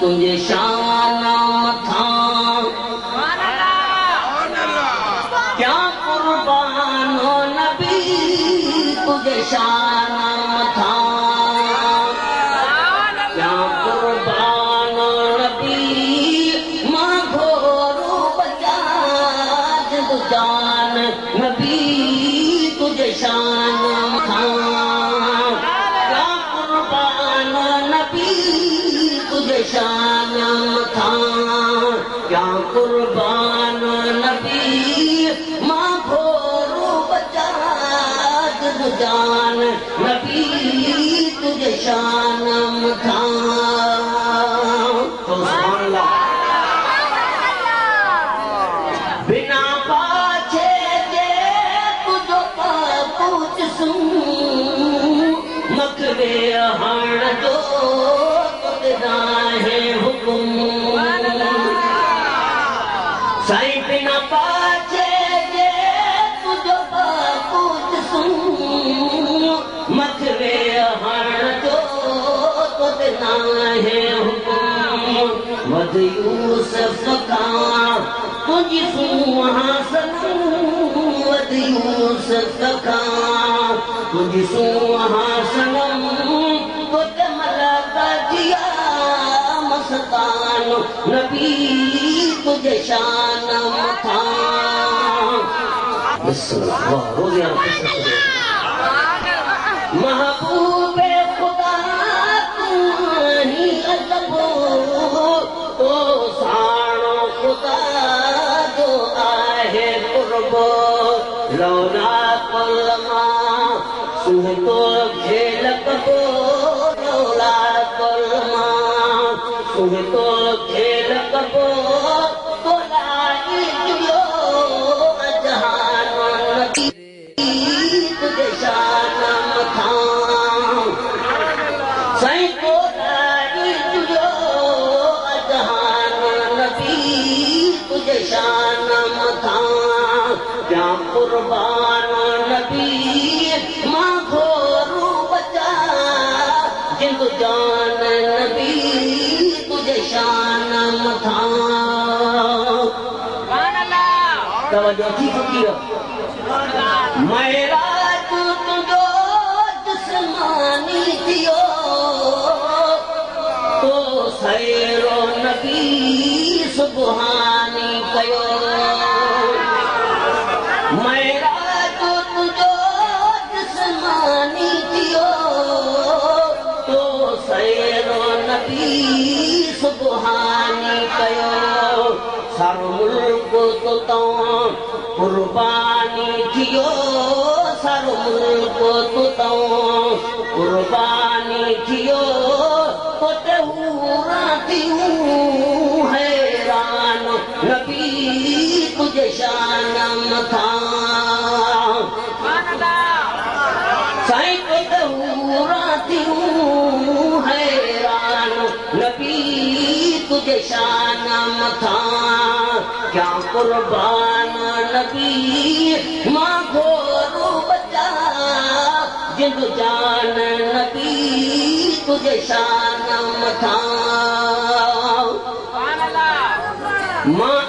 तुझे शान मथा क्या कुर्बानो नबी तुझे शान मथा क्या कुर्बानो नबी मां घोरो बचा जान नबी तुझे शान मथा क्या कुर्बानो नबी तुझे शान मथा क्या कुर्बान नबी मां घोरो बचा जान नबी तुझे शान मथा बिना पाछे जे तुझो पूछ सूं मखबे हण जो तुझा है हुकुम साईं बिना पाछे जे तुझो पूछ सूं मखबे हण जो तुझा है हुकुम वध यूसुफ खां तुझी सुहासन वध यूसुफ खां तुझी सुहासन तुझे मलक जिया मस्तान नबी तुझे शान मथा महबूबे खुदा तू ही अजबो तो साणो खुदा जो आहे कुर्बो लौला कुलमा सुहतो खेल कबो लौला कुलमा सुहतो खेल कबो तो लाई जुयो अजहान नबी तुझे शान मथा साईं तो लाई जुयो अजहान नबी तुझे शान मथा क्या कुर्बान नबी मां घोरो बचा जिंद जान नबी तुझे शान मथा तवज्जो थी फकीर मेरा तुझो जिस्मानी थियो तो सैरो नबी सुबहानी कयो मेरा तुझो जिस्मानी थियो तो सैरो नबी सुबहानी कयो सारो मुल्क तो कुर्बानी थियो सारो मुल्क तो कुर्बानी थियो तो हूरा थियूं हैरान नबी तुझे शान मथा साईं तो हूरा थियूं हैरान नबी तुझे शान मथा क्या कुर्बान नबी मां घोरो बचा जिंद जान नबी तुझे शान मथा मां